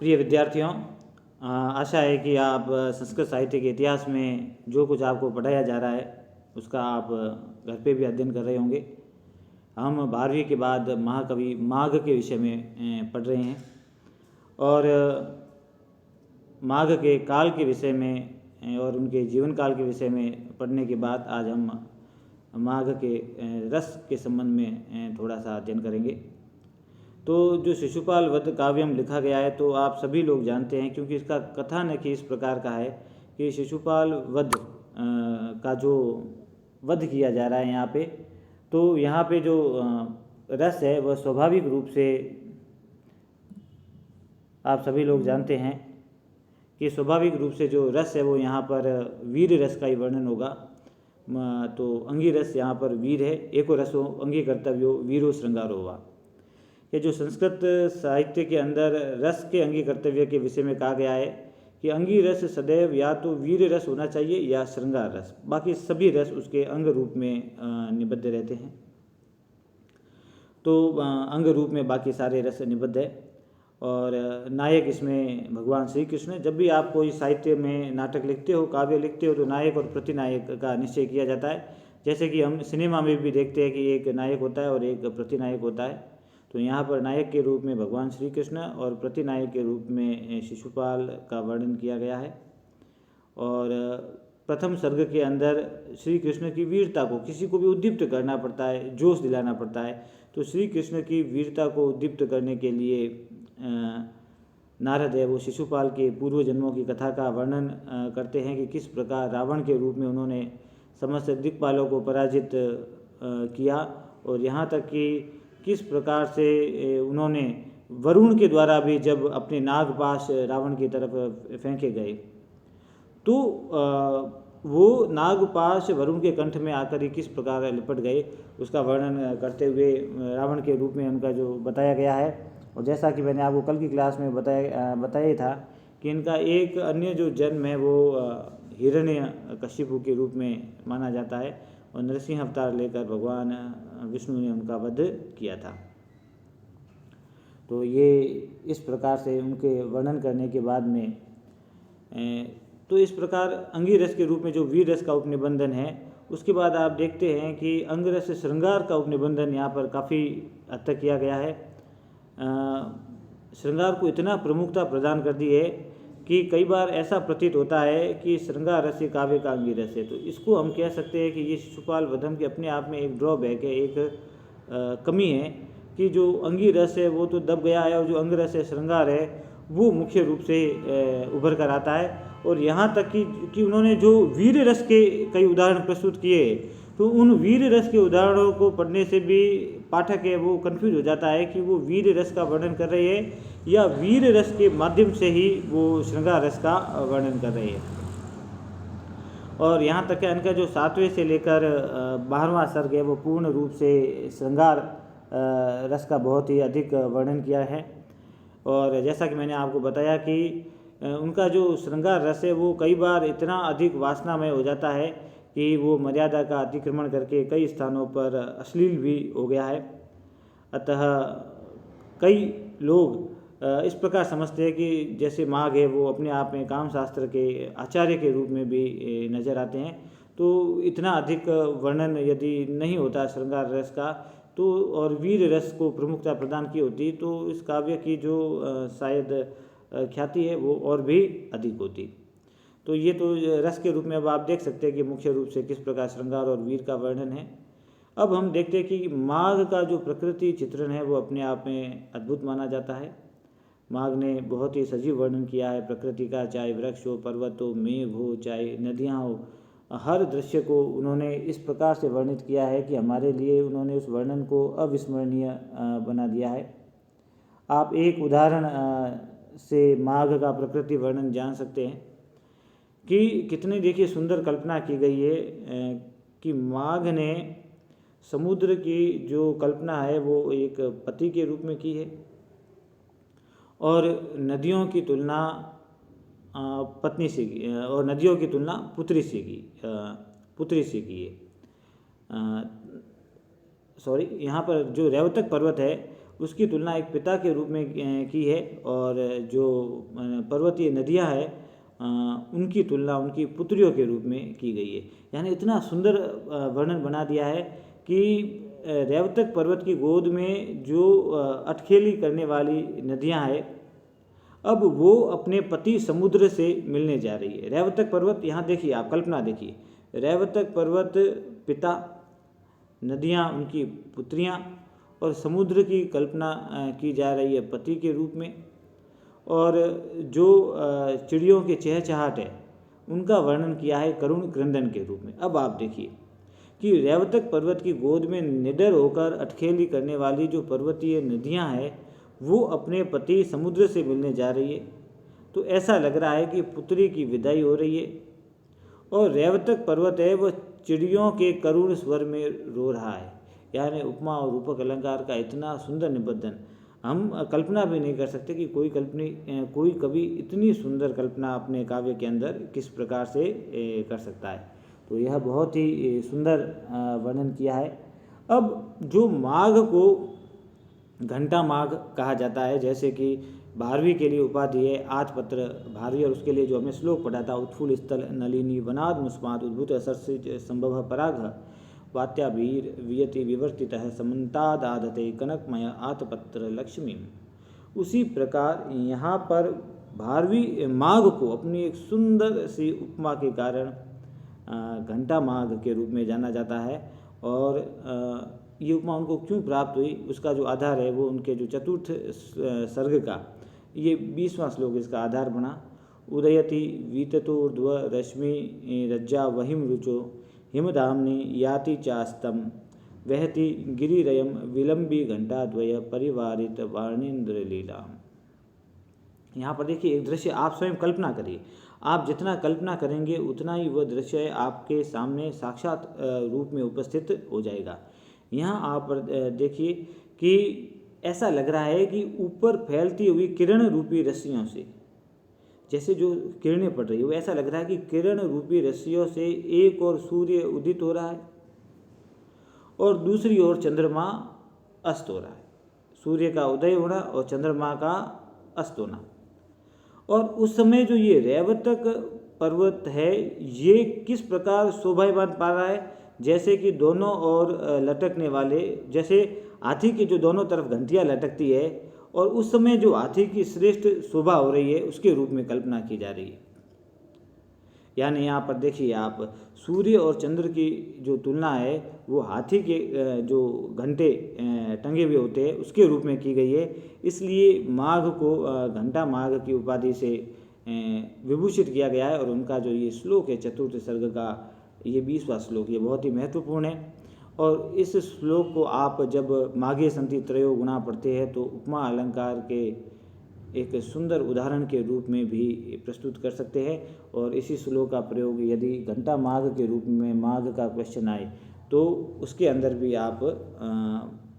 प्रिय विद्यार्थियों, आशा है कि आप संस्कृत साहित्य के इतिहास में जो कुछ आपको पढ़ाया जा रहा है उसका आप घर पे भी अध्ययन कर रहे होंगे। हम 12वीं के बाद महाकवि माघ के विषय में पढ़ रहे हैं और माघ के काल के विषय में और उनके जीवन काल के विषय में पढ़ने के बाद आज हम माघ के रस के संबंध में थोड़ा सा अध्ययन करेंगे। तो जो शिशुपाल वध काव्यम लिखा गया है तो आप सभी लोग जानते हैं, क्योंकि इसका कथानक ही इस प्रकार का है कि शिशुपाल वध का जो वध किया जा रहा है यहाँ पे, तो यहाँ पे जो रस है वह स्वाभाविक रूप से आप सभी लोग जानते हैं कि स्वाभाविक रूप से जो रस है वो यहाँ पर वीर रस का ही वर्णन होगा। तो अंगी रस यहाँ पर वीर है, एको रसो अंगी कर्तव्यो वीरो श्रृंगारो हुआ। ये जो संस्कृत साहित्य के अंदर रस के अंगी कर्तव्य के विषय में कहा गया है कि अंगी रस सदैव या तो वीर रस होना चाहिए या श्रृंगार रस, बाकी सभी रस उसके अंग रूप में निबद्ध रहते हैं। तो अंग रूप में बाकी सारे रस निबद्ध है और नायक इसमें भगवान श्री कृष्ण। जब भी आप कोई साहित्य में नाटक लिखते हो, काव्य लिखते हो, तो नायक और प्रतिनायक का निश्चय किया जाता है। जैसे कि हम सिनेमा में भी देखते हैं कि एक नायक होता है और एक प्रतिनायक होता है। तो यहाँ पर नायक के रूप में भगवान श्री कृष्ण और प्रतिनायक के रूप में शिशुपाल का वर्णन किया गया है। और प्रथम सर्ग के अंदर श्री कृष्ण की वीरता को, किसी को भी उद्दीप्त करना पड़ता है, जोश दिलाना पड़ता है। तो श्री कृष्ण की वीरता को उद्दीप्त करने के लिए नारद है वो शिशुपाल के पूर्व जन्मों की कथा का वर्णन करते हैं कि किस प्रकार रावण के रूप में उन्होंने समस्त दिक्पालों को पराजित किया, और यहाँ तक कि किस प्रकार से उन्होंने वरुण के द्वारा भी जब अपने नागपाश रावण की तरफ फेंके गए तो वो नागपाश वरुण के कंठ में आकर ही किस प्रकार लिपट गए, उसका वर्णन करते हुए रावण के रूप में उनका जो बताया गया है। और जैसा कि मैंने आपको कल की क्लास में बताया था कि इनका एक अन्य जो जन्म है वो हिरण्य कश्यपु के रूप में माना जाता है और नरसिंह अवतार लेकर भगवान विष्णु ने उनका वध किया था। तो ये इस प्रकार से उनके वर्णन करने के बाद में तो इस प्रकार अंगी रस के रूप में जो वीर रस का उपनिबंधन है, उसके बाद आप देखते हैं कि अंग रस श्रृंगार का उपनिबंधन यहाँ पर काफ़ी हद तक किया गया है। श्रृंगार को इतना प्रमुखता प्रदान कर दी है कि कई बार ऐसा प्रतीत होता है कि श्रृंगार रस काव्य का अंगी रस है। तो इसको हम कह सकते हैं कि ये शिशुपाल वधम के अपने आप में एक ड्रॉबैक है, एक कमी है कि जो अंगी रस है वो तो दब गया है और जो अंग रस है श्रृंगार है वो मुख्य रूप से उभर कर आता है। और यहाँ तक कि उन्होंने जो वीर रस के कई उदाहरण प्रस्तुत किए, तो उन वीर रस के उदाहरणों को पढ़ने से भी पाठक है वो कंफ्यूज हो जाता है कि वो वीर रस का वर्णन कर रहे हैं या वीर रस के माध्यम से ही वो श्रृंगार रस का वर्णन कर रहे हैं। और यहाँ तक कि इनका जो 7वें से लेकर 12वां सर्ग है वो पूर्ण रूप से श्रृंगार रस का बहुत ही अधिक वर्णन किया है। और जैसा कि मैंने आपको बताया कि उनका जो श्रृंगार रस है वो कई बार इतना अधिक वासनामय हो जाता है कि वो मर्यादा का अतिक्रमण करके कई स्थानों पर अश्लील भी हो गया है। अतः कई लोग इस प्रकार समझते हैं कि जैसे माघ है वो अपने आप में काम शास्त्र के आचार्य के रूप में भी नज़र आते हैं। तो इतना अधिक वर्णन यदि नहीं होता श्रृंगार रस का तो और वीर रस को प्रमुखता प्रदान की होती तो इस काव्य की जो शायद ख्याति है वो और भी अधिक होती। तो ये तो रस के रूप में अब आप देख सकते हैं कि मुख्य रूप से किस प्रकार श्रृंगार और वीर का वर्णन है। अब हम देखते हैं कि माघ का जो प्रकृति चित्रण है वो अपने आप में अद्भुत माना जाता है। माघ ने बहुत ही सजीव वर्णन किया है प्रकृति का, चाहे वृक्ष हो, पर्वत हो, मेघ हो, चाहे नदियाँ हो, हर दृश्य को उन्होंने इस प्रकार से वर्णित किया है कि हमारे लिए उन्होंने उस वर्णन को अविस्मरणीय बना दिया है। आप एक उदाहरण से माघ का प्रकृति वर्णन जान सकते हैं कि कितनी देखिए सुंदर कल्पना की गई है कि माघ ने समुद्र की जो कल्पना है वो एक पति के रूप में की है और नदियों की तुलना पत्नी से की और नदियों की तुलना पुत्री से की है। यहाँ पर जो रेवतक पर्वत है उसकी तुलना एक पिता के रूप में की है, और जो पर्वतीय नदियाँ हैं उनकी तुलना उनकी पुत्रियों के रूप में की गई है। यानी इतना सुंदर वर्णन बना दिया है कि रेवतक पर्वत की गोद में जो अटखेली करने वाली नदियाँ हैं, अब वो अपने पति समुद्र से मिलने जा रही है। रेवतक पर्वत, यहाँ देखिए आप कल्पना देखिए, रेवतक पर्वत पिता, नदियाँ उनकी पुत्रियाँ, और समुद्र की कल्पना की जा रही है पति के रूप में, और जो चिड़ियों के चहचहाट है उनका वर्णन किया है करुण क्रंदन के रूप में। अब आप देखिए कि रेवतक पर्वत की गोद में निडर होकर अटखेली करने वाली जो पर्वतीय नदियाँ हैं वो अपने पति समुद्र से मिलने जा रही है। तो ऐसा लग रहा है कि पुत्री की विदाई हो रही है, और रेवतक पर्वत है वो चिड़ियों के करुण स्वर में रो रहा है। यानी उपमा और रूपक अलंकार का इतना सुंदर निबंधन हम कल्पना भी नहीं कर सकते कि कोई कवि इतनी सुंदर कल्पना अपने काव्य के अंदर किस प्रकार से कर सकता है। तो यह बहुत ही सुंदर वर्णन किया है। अब जो माघ को घंटा माघ कहा जाता है, जैसे कि 12वीं के लिए उपाधि है आजपत्र 12वीं, और उसके लिए जो हमें श्लोक पढ़ा था, उत्फुल्ल स्थल नलिनी वनाद मुस्माद उद्भुत सरसिज संभव पराग वात्याभीर वियति विवर्तितः समन्तादाधते कनकमय आतपत्र लक्ष्मी। उसी प्रकार यहाँ पर 12वीं माघ को अपनी एक सुंदर सी उपमा के कारण घंटा माघ के रूप में जाना जाता है। और ये उपमा उनको क्यों प्राप्त हुई उसका जो आधार है वो उनके जो चतुर्थ सर्ग का ये 20वां श्लोक इसका आधार बना। उदयति वीततोर्ध्व रश्मि रज्जा वहिम रुचो हिमधाम्नि याति चास्तम वहति गिरिरयम विलंबी घंटाद्वय परिवारित वाणेन्द्र लीला। यहाँ पर देखिए एक दृश्य आप स्वयं कल्पना करिए, आप जितना कल्पना करेंगे उतना ही वह दृश्य आपके सामने साक्षात रूप में उपस्थित हो जाएगा। यहाँ आप देखिए कि ऐसा लग रहा है कि ऊपर फैलती हुई किरण रूपी रस्सियों से, जैसे जो किरणें पड़ रही है वो ऐसा लग रहा है कि किरण रूपी रस्सियों से एक और सूर्य उदित हो रहा है और दूसरी ओर चंद्रमा अस्त हो रहा है। सूर्य का उदय होना और चंद्रमा का अस्त होना। और उस समय जो ये रेवतक पर्वत है ये किस प्रकार शोभायमान पा रहा है, जैसे कि दोनों ओर लटकने वाले, जैसे हाथी की जो दोनों तरफ घंटियाँ लटकती है और उस समय जो हाथी की श्रेष्ठ शोभा हो रही है उसके रूप में कल्पना की जा रही है। यानी यहाँ पर देखिए आप सूर्य और चंद्र की जो तुलना है वो हाथी के जो घंटे टंगे हुए होते हैं उसके रूप में की गई है। इसलिए माघ को घंटा माघ की उपाधि से विभूषित किया गया है। और उनका जो ये श्लोक है चतुर्थ सर्ग का ये 20वां श्लोक ये बहुत ही महत्वपूर्ण है। और इस श्लोक को आप जब माघे संति त्रयो गुणा पढ़ते हैं तो उपमा अलंकार के एक सुंदर उदाहरण के रूप में भी प्रस्तुत कर सकते हैं। और इसी श्लोक का प्रयोग यदि घंटा माघ के रूप में माघ का क्वेश्चन आए तो उसके अंदर भी आप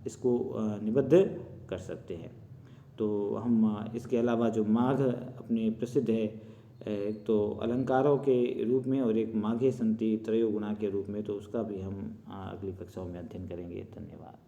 इसको निबद्ध कर सकते हैं। तो हम इसके अलावा जो माघ अपने प्रसिद्ध है एक तो अलंकारों के रूप में और एक माघे संति त्रयो गुणा के रूप में, तो उसका भी हम अगली कक्षाओं में अध्ययन करेंगे। धन्यवाद।